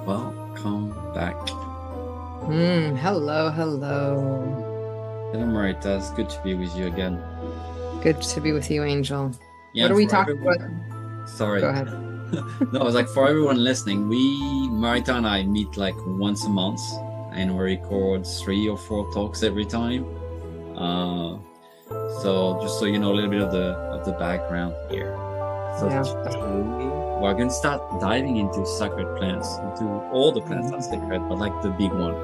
Welcome back. Hello, hello. Hello, Marita. It's good to be with you again. Good to be with you, Angel. Yeah, What are and we for talking about? everyone, sorry. Go ahead. No, I was like, for everyone listening, Marita and I meet like once a month and we record 3 or 4 talks every time. Uh, so just so you know a little bit of the background here. So Yeah. today we're going to start diving into sacred plants, into all the plants are sacred, but like the big one,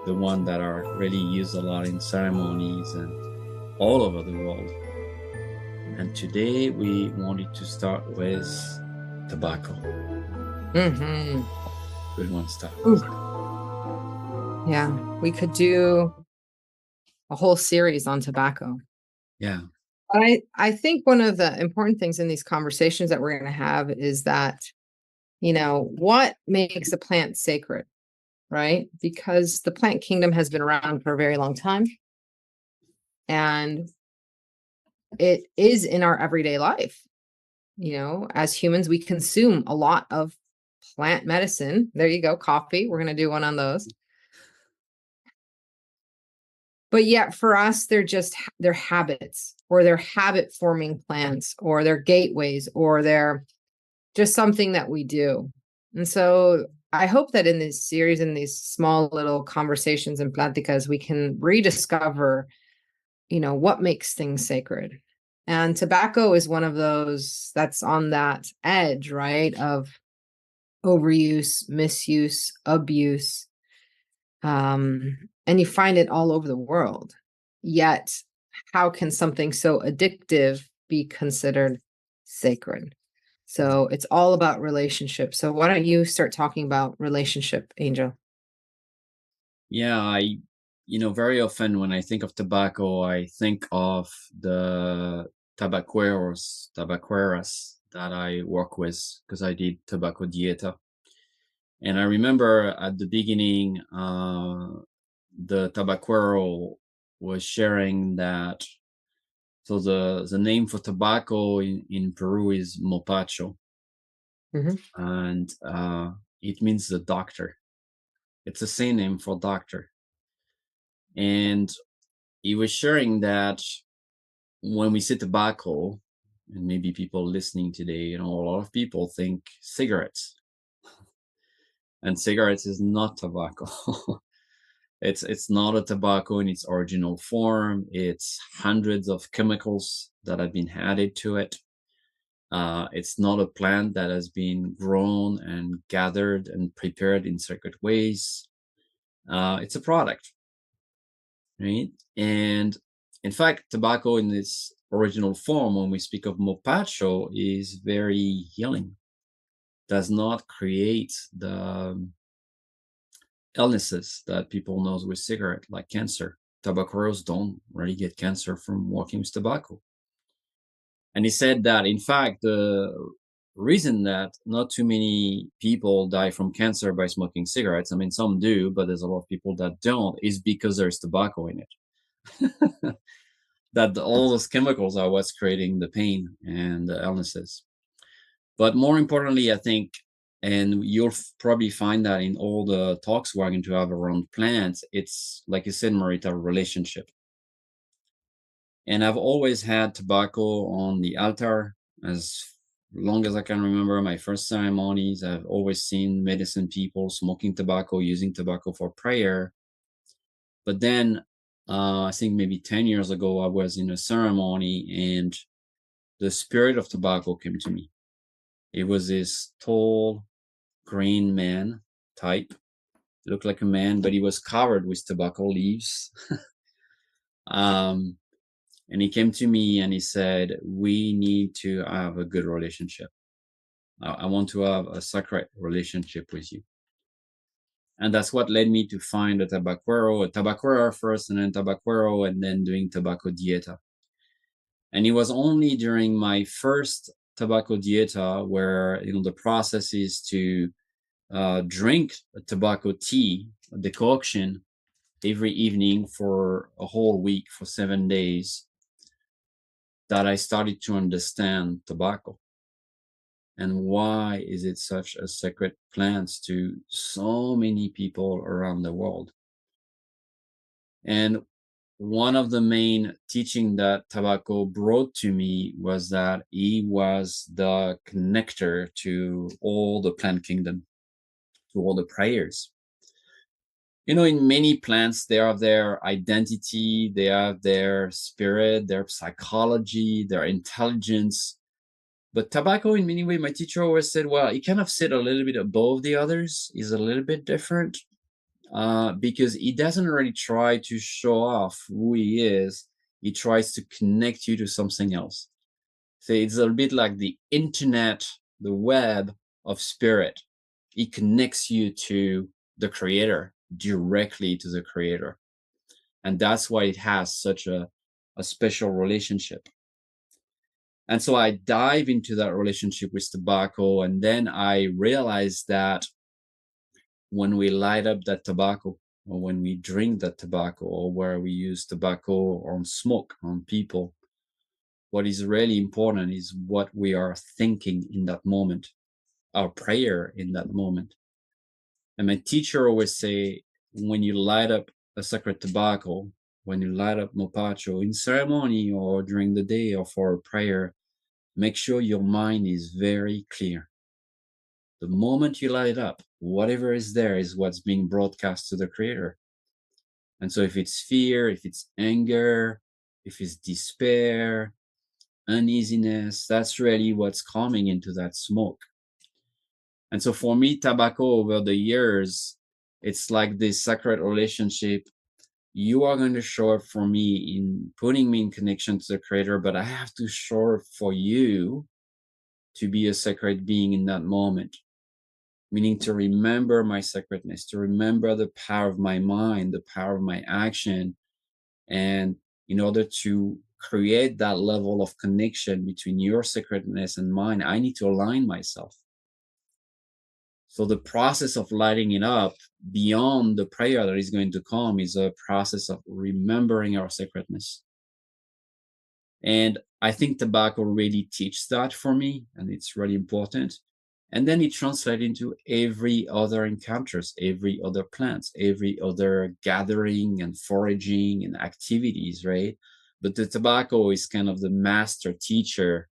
the one that are really used a lot in ceremonies and all over the world. And today we wanted to start with tobacco. Mm-hmm. Good one start. Yeah, we could do a whole series on tobacco. Yeah. I think one of the important things in these conversations that we're going to have is that, what makes a plant sacred, right? Because the plant kingdom has been around for a very long time and it is in our everyday life. As humans, we consume a lot of plant medicine. There you go, coffee. We're going to do one on those. But yet for us, they're habits or they're habit forming plants or they're gateways or they're just something that we do. And so I hope that in this series, in these small little conversations and pláticas, we can rediscover, what makes things sacred. And tobacco is one of those that's on that edge, right? Of overuse, misuse, abuse. And you find it all over the world. Yet, how can something so addictive be considered sacred? So it's all about relationship. So why don't you start talking about relationship, Angel? Yeah, very often when I think of tobacco, I think of the tabaqueras that I work with because I did tobacco dieta. And I remember at the beginning, the tabaquero was sharing that. So the name for tobacco in Peru is mopacho, Mm-hmm. and it means the doctor. It's the same name for doctor. And he was sharing that when we say tobacco, and maybe people listening today, a lot of people think cigarettes, and cigarettes is not tobacco. It's not a tobacco in its original form. It's hundreds of chemicals that have been added to it. It's not a plant that has been grown and gathered and prepared in sacred ways. It's a product, right? And in fact, tobacco in its original form, when we speak of mopacho, is very healing. Does not create the illnesses that people know with cigarette, like cancer. Tabaqueros don't really get cancer from working with tobacco. And he said that, in fact, the reason that not too many people die from cancer by smoking cigarettes, I mean, some do, but there's a lot of people that don't, is because there's tobacco in it. That all those chemicals are what's creating the pain and the illnesses. But more importantly, I think, and you'll probably find that in all the talks we're going to have around plants, it's like you said, Marita, relationship. And I've always had tobacco on the altar as long as I can remember. My first ceremonies, I've always seen medicine people smoking tobacco, using tobacco for prayer. But then I think maybe 10 years ago, I was in a ceremony and the spirit of tobacco came to me. It was this tall, green man type, looked like a man, but he was covered with tobacco leaves. um, and he came to me and he said, "We need to have a good relationship. I want to have a sacred relationship with you." And that's what led me to find a tabaquero first, and then tabaquero, and then doing tobacco dieta. And it was only during my first tobacco dieta where the process is to drink a tobacco tea, a decoction, every evening for a whole week for 7 days, that I started to understand tobacco. And why is it such a sacred plant to so many people around the world? And one of the main teaching that tobacco brought to me was that he was the connector to all the plant kingdom, to all the prayers. You know, in many plants, they have their identity, they have their spirit, their psychology, their intelligence. But tobacco, in many ways, my teacher always said, well, he kind of sit a little bit above the others. He's a little bit different because he doesn't really try to show off who he is. He tries to connect you to something else. So it's a bit like the internet, the web of spirit. It connects you to the creator, directly to the creator. And that's why it has such a special relationship. And so I dive into that relationship with tobacco, and then I realized that when we light up that tobacco, or when we drink that tobacco, or where we use tobacco on smoke on people, what is really important is what we are thinking in that moment, our prayer in that moment. And my teacher always say, when you light up a sacred tobacco, when you light up mopacho in ceremony or during the day or for a prayer, make sure your mind is very clear. The moment you light it up, whatever is there is what's being broadcast to the creator. And so if it's fear, if it's anger, if it's despair, uneasiness, that's really what's coming into that smoke. And so for me, tobacco over the years, it's like this sacred relationship. You are going to show up for me in putting me in connection to the creator, but I have to show up for you to be a sacred being in that moment. Meaning to remember my sacredness, to remember the power of my mind, the power of my action. And in order to create that level of connection between your sacredness and mine, I need to align myself. So the process of lighting it up beyond the prayer that is going to come is a process of remembering our sacredness. And I think tobacco really teaches that for me, and it's really important. And then it translates into every other encounters, every other plants, every other gathering and foraging and activities, right? But the tobacco is kind of the master teacher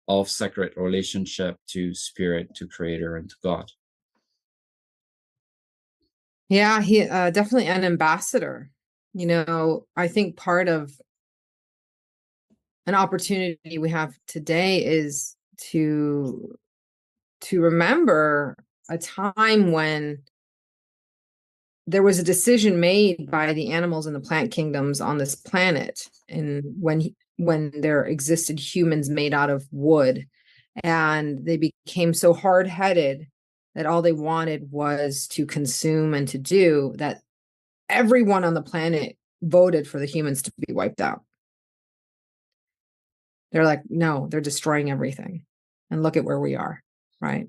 of sacred relationship to spirit, to creator, and to God. Yeah, he definitely an ambassador. You know, I think part of an opportunity we have today is to remember a time when there was a decision made by the animals and the plant kingdoms on this planet, and when there existed humans made out of wood, and they became so hard-headed that all they wanted was to consume and to do that, everyone on the planet voted for the humans to be wiped out. They're like, no, they're destroying everything. And look at where we are, right?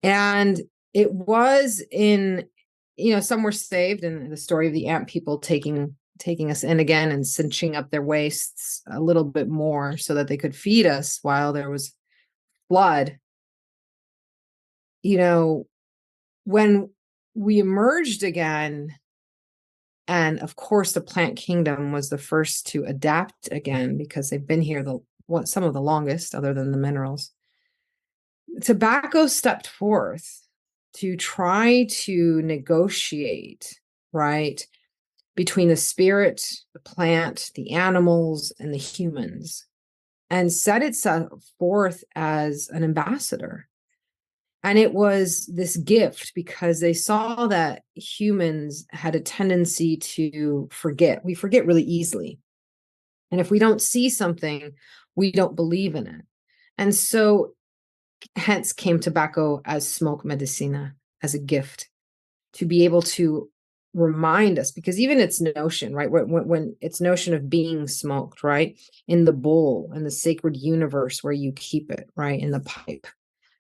And it was in, you know, some were saved in the story of the ant people taking us in again and cinching up their waists a little bit more so that they could feed us while there was blood. You know, when we emerged again, and of course the plant kingdom was the first to adapt again because they've been here some of the longest other than the minerals. Tobacco stepped forth to try to negotiate, right, between the spirit, the plant, the animals, and the humans, and set itself forth as an ambassador. And it was this gift because they saw that humans had a tendency to forget. We forget really easily. And if we don't see something, we don't believe in it. And so hence came tobacco as smoke medicina, as a gift to be able to remind us, because even its notion, right, when its notion of being smoked, right, in the bowl, in the sacred universe where you keep it, right, in the pipe,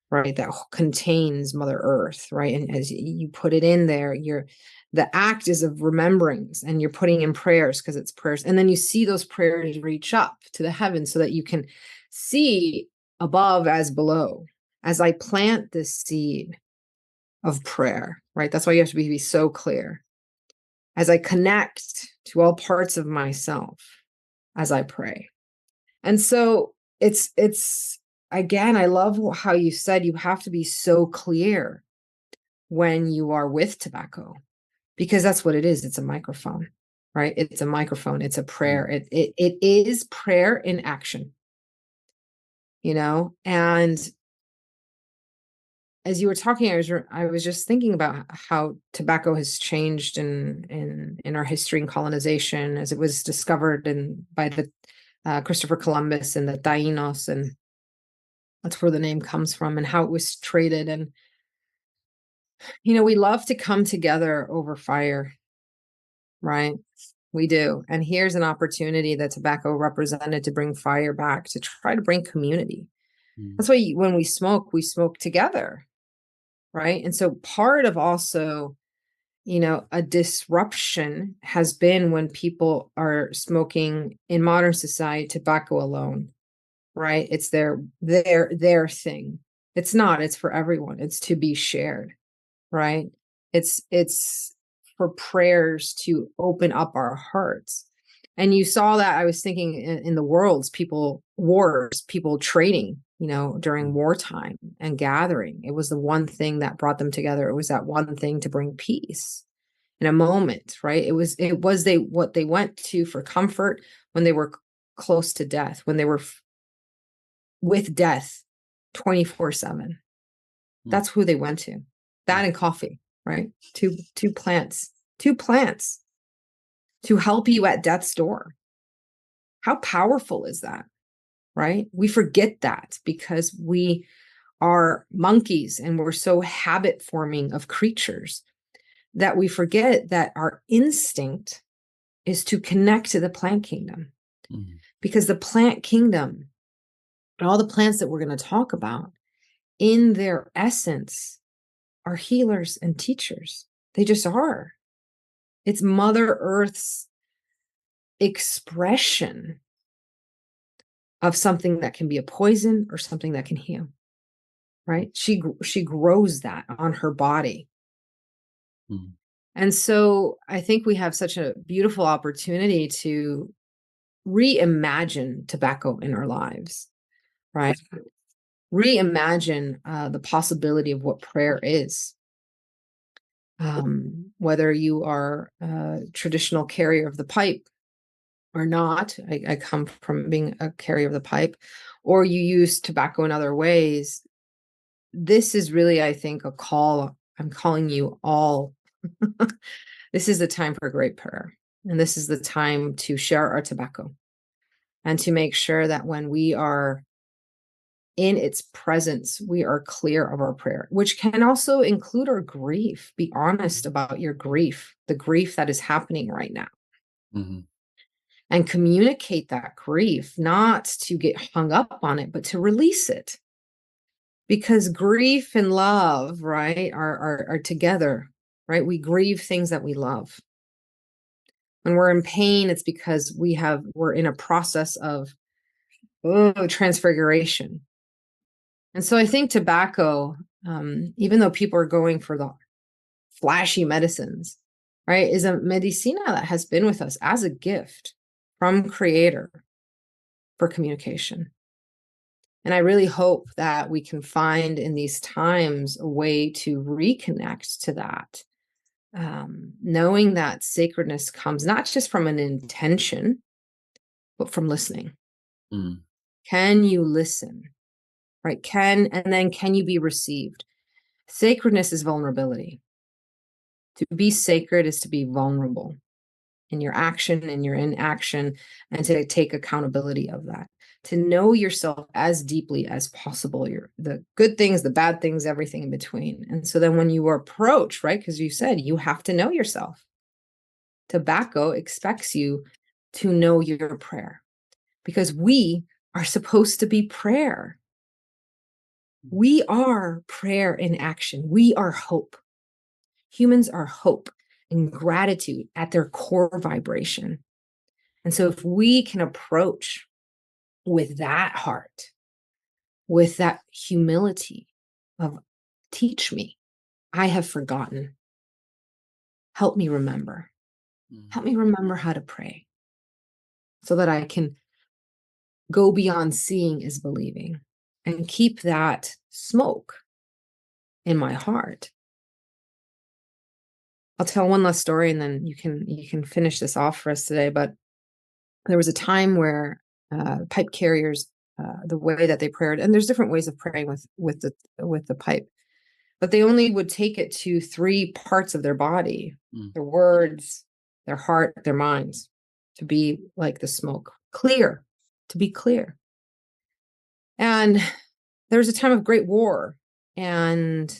right, that contains Mother Earth, right, and as you put it in there, the act is of remembrance, and you're putting in prayers because it's prayers, and then you see those prayers reach up to the heavens so that you can see above as below, as I plant this seed of prayer, right? That's why you have to be so clear. As I connect to all parts of myself as I pray. And so it's again, I love how you said you have to be so clear when you are with tobacco, because that's what it is. It's a microphone, right? It's a microphone. It's a prayer. It is prayer in action, and as you were talking, I was just thinking about how tobacco has changed in our history and colonization, as it was discovered by the Christopher Columbus and the Taínos, and that's where the name comes from, and how it was traded. And we love to come together over fire, right? We do. And here's an opportunity that tobacco represented to bring fire back, to try to bring community. That's why when we smoke together. Right. And so part of also, a disruption has been when people are smoking in modern society tobacco alone. Right. It's their thing. It's not, it's for everyone. It's to be shared. Right. It's for prayers to open up our hearts. And you saw that, I was thinking in the worlds, wars, people trading, during wartime and gathering. It was the one thing that brought them together. It was that one thing to bring peace in a moment, right? It was what they went to for comfort when they were close to death, when they were with death 24/7. That's who they went to. That and coffee, right? Two plants to help you at death's door. How powerful is that? Right? We forget that because we are monkeys and we're so habit forming of creatures that we forget that our instinct is to connect to the plant kingdom. Because the plant kingdom and all the plants that we're going to talk about, in their essence, are healers and teachers. They just are. It's Mother Earth's expression of something that can be a poison or something that can heal. Right? She grows that on her body. And so I think we have such a beautiful opportunity to reimagine tobacco in our lives, right? Reimagine the possibility of what prayer is. Whether you are a traditional carrier of the pipe or not, I come from being a carrier of the pipe, or you use tobacco in other ways. This is really, I think, a call. I'm calling you all. This is the time for great prayer. And this is the time to share our tobacco and to make sure that when we are in its presence, we are clear of our prayer, which can also include our grief. Be honest about your grief, the grief that is happening right now. And communicate that grief, not to get hung up on it, but to release it. Because grief and love, right, are together, right? We grieve things that we love. When we're in pain, it's because we're in a process of transfiguration. And so I think tobacco, even though people are going for the flashy medicines, right, is a medicina that has been with us as a gift from Creator for communication. And I really hope that we can find in these times a way to reconnect to that, knowing that sacredness comes not just from an intention, but from listening. Can you listen? Right? Can you be received? Sacredness is vulnerability. To be sacred is to be vulnerable in your action and your inaction, and to take accountability of that. To know yourself as deeply as possible, the good things, the bad things, everything in between. And so then when you approach, right, because you said you have to know yourself. Tobacco expects you to know your prayer, because we are supposed to be prayer. We are prayer in action. We are hope. Humans are hope and gratitude at their core vibration. And so if we can approach with that heart, with that humility, of teach me. I have forgotten. Help me remember. Help me remember how to pray so that I can go beyond seeing is believing and keep that smoke in my heart. I'll tell one last story and then you can finish this off for us today. But there was a time where pipe carriers, the way that they prayed, and there's different ways of praying with the pipe, but they only would take it to 3 parts of their body, their words, their heart, their minds, to be like the smoke, clear, to be clear. And there was a time of great war and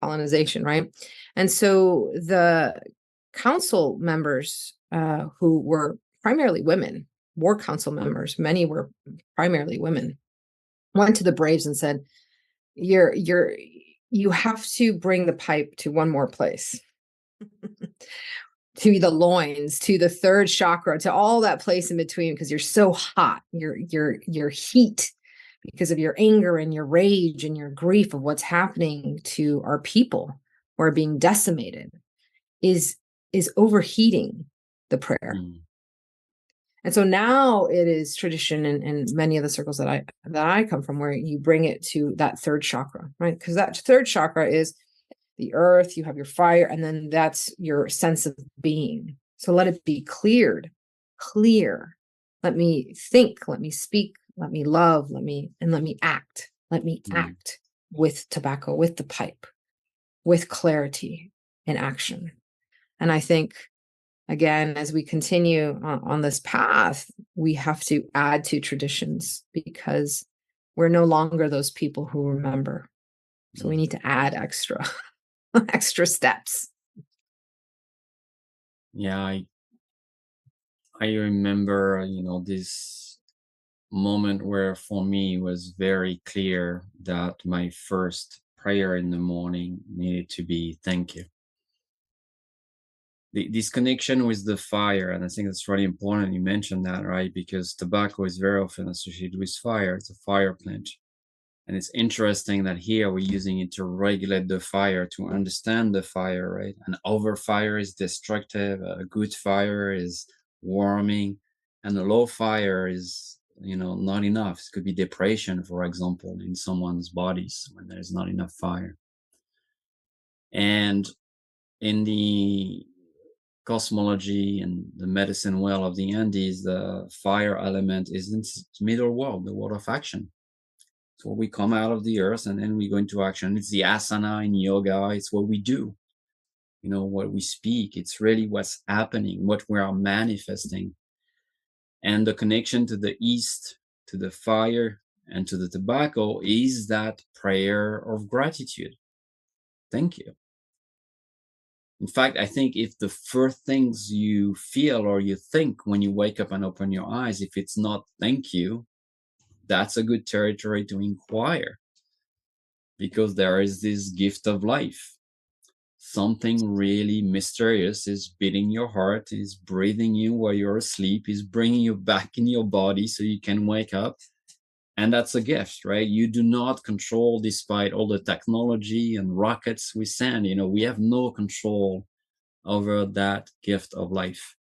colonization, right? And so the council members, who were primarily women, war council members, many were primarily women, went to the braves and said, you have to bring the pipe to one more place, to the loins, to the 3rd chakra, to all that place in between, because you're so hot, your heat, because of your anger and your rage and your grief of what's happening to our people who are being decimated is overheating the prayer. And so now it is tradition in many of the circles that I come from, where you bring it to that 3rd chakra, right? Because that 3rd chakra is the earth, you have your fire, and then that's your sense of being. So let it be cleared, clear. Let me think, let me speak, let me love, let me act. Let me act with tobacco, with the pipe, with clarity and action. And I think, again, as we continue on this path, we have to add to traditions, because we're no longer those people who remember. So we need to add extra steps. Yeah, I remember, this moment where for me it was very clear that my first prayer in the morning needed to be thank you. This connection with the fire, and I think that's really important you mentioned that, right? Because tobacco is very often associated with fire. It's a fire plant. And it's interesting that here we're using it to regulate the fire, to understand the fire, right? An over fire is destructive, a good fire is warming, and a low fire is, not enough. It could be depression, for example, in someone's bodies when there's not enough fire. And in the cosmology and the medicine well of the Andes, the fire element is in the middle world, the world of action. So we come out of the earth and then we go into action. It's the asana in yoga. It's what we do, what we speak. It's really what's happening, what we are manifesting. And the connection to the east, to the fire, and to the tobacco is that prayer of gratitude. Thank you. In fact, I think if the first things you feel or you think when you wake up and open your eyes, if it's not thank you, that's a good territory to inquire. Because there is this gift of life. Something really mysterious is beating your heart, is breathing you while you're asleep, is bringing you back in your body so you can wake up. And that's a gift, right? You do not control, despite all the technology and rockets we send, we have no control over that gift of life.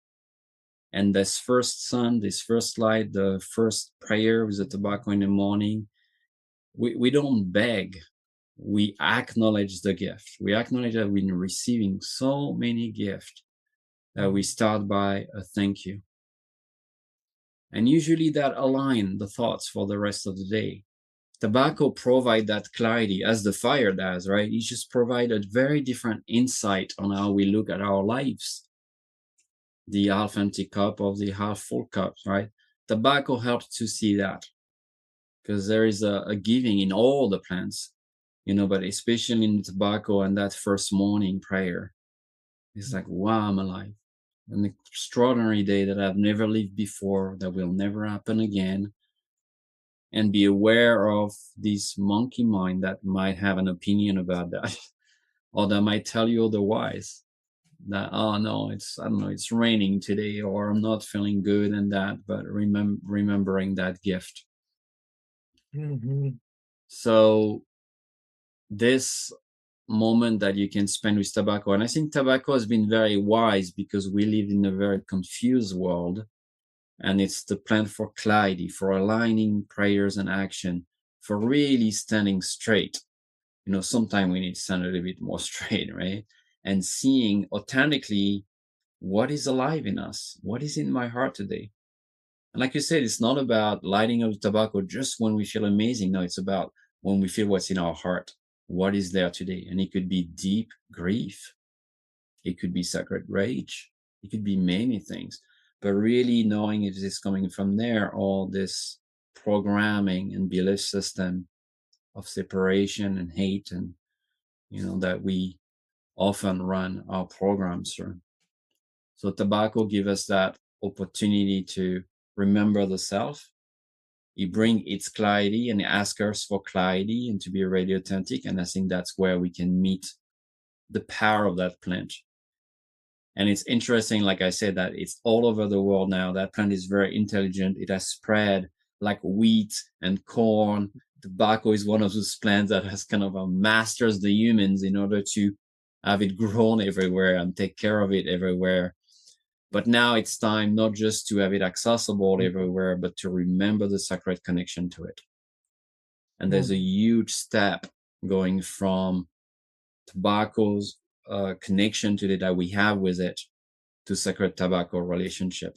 And this first sun, this first light, the first prayer with the tobacco in the morning, we don't beg. We acknowledge the gift. We acknowledge that we've been receiving so many gifts that we start by a thank you. And usually that aligns the thoughts for the rest of the day. Tobacco provides that clarity as the fire does, right? It just provides a very different insight on how we look at our lives. The half empty cup of the half full cup, right? Tobacco helps to see that, because there is a giving in all the plants. But especially in tobacco and that first morning prayer, it's like, wow, I'm alive. An extraordinary day that I've never lived before, that will never happen again. And be aware of this monkey mind that might have an opinion about that, or that might tell you otherwise. That, oh no, I don't know, it's raining today, or I'm not feeling good and that, but remembering that gift. So this moment that you can spend with tobacco. And I think tobacco has been very wise because we live in a very confused world. And it's the plant for clarity, for aligning prayers and action, for really standing straight. Sometimes we need to stand a little bit more straight, right? And seeing authentically what is alive in us, what is in my heart today. And like you said, it's not about lighting up tobacco just when we feel amazing. No, it's about when we feel what's in our heart, what is there today. And it could be deep grief, it could be sacred rage, it could be many things. But really knowing if it's coming from there or this programming and belief system of separation and hate, and that we often run our programs through. So tobacco gives us that opportunity to remember the self. You bring its clarity and ask us for clarity and to be really authentic. And I think that's where we can meet the power of that plant. And it's interesting, like I said, that it's all over the world now. That plant is very intelligent. It has spread like wheat and corn. Tobacco is one of those plants that has kind of masters the humans in order to have it grown everywhere and take care of it everywhere. But now it's time not just to have it accessible everywhere, but to remember the sacred connection to it. And there's a huge step going from tobacco's connection to it that we have with it to sacred tobacco relationship.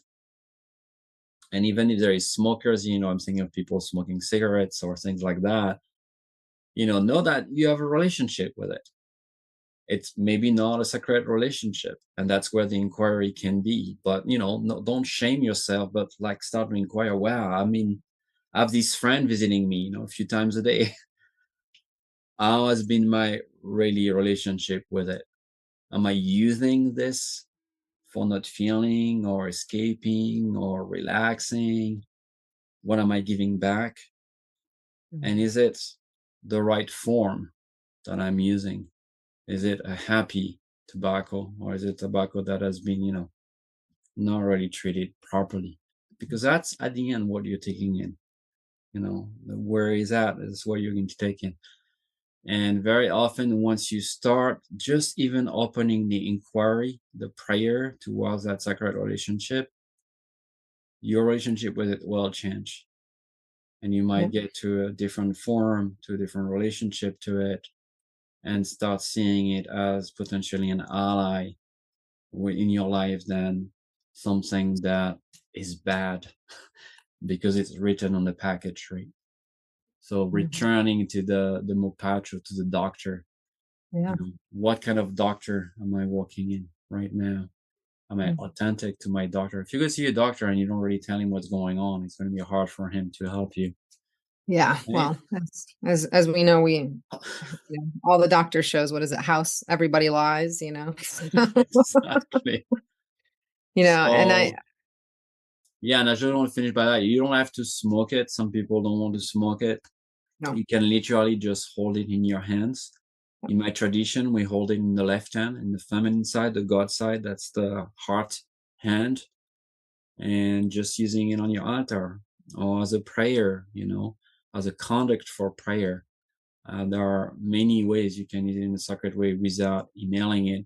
And even if there is smokers, I'm thinking of people smoking cigarettes or things like that, know that you have a relationship with it. It's maybe not a sacred relationship, and that's where the inquiry can be. But no, don't shame yourself, but like start to inquire. Wow, I have this friend visiting me a few times a day. How has been my really relationship with it? Am I using this for not feeling or escaping or relaxing? What am I giving back? And is it the right form that I'm using? Is it a happy tobacco, or is it tobacco that has been, not really treated properly? Because that's at the end what you're taking in. Where is that is what you're going to take in. And very often, once you start just even opening the inquiry, the prayer towards that sacred relationship, your relationship with it will change. And you might get to a different form, to a different relationship to it, and start seeing it as potentially an ally in your life than something that is bad because it's written on the package, right? So returning to the mopacho, to the doctor. What kind of doctor am I walking in right now? Am I authentic to my doctor? If you go see a doctor and you don't really tell him what's going on, it's going to be hard for him to help you. Yeah, Right? well, as we know, all the doctor shows, what is it? House, everybody lies, Exactly. And So yeah, and I just want to finish by that. You don't have to smoke it. Some people don't want to smoke it. No. You can literally just hold it in your hands. In my tradition, we hold it in the left hand, in the feminine side, the God side, that's the heart hand, and just using it on your altar or as a prayer, as a conduct for prayer. There are many ways you can use it in a sacred way without inhaling it.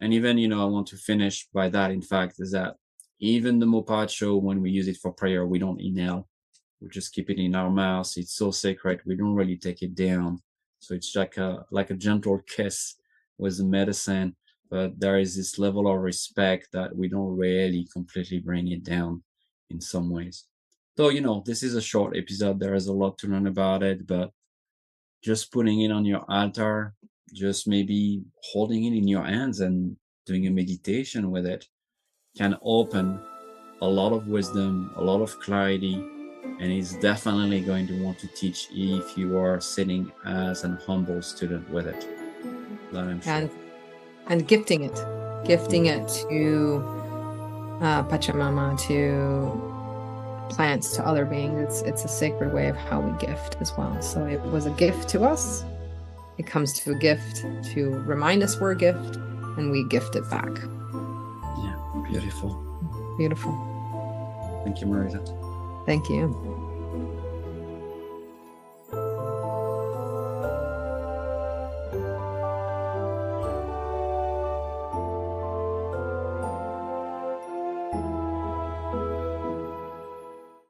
And even, I want to finish by that, in fact, is that even the mopacho, when we use it for prayer, we don't inhale. We just keep it in our mouth. It's so sacred. We don't really take it down. So it's like a gentle kiss with the medicine, but there is this level of respect that we don't really completely bring it down in some ways. So, this is a short episode. There is a lot to learn about it, but just putting it on your altar, just maybe holding it in your hands and doing a meditation with it can open a lot of wisdom, a lot of clarity, and is definitely going to want to teach if you are sitting as an humble student with it. That I'm sure. And gifting it to Pachamama, to plants, to other beings. It's a sacred way of how we gift as well. So it was a gift to us. It comes to a gift to remind us we're a gift, and we gift it back. Yeah, beautiful. Beautiful. Thank you, Marita. Thank you.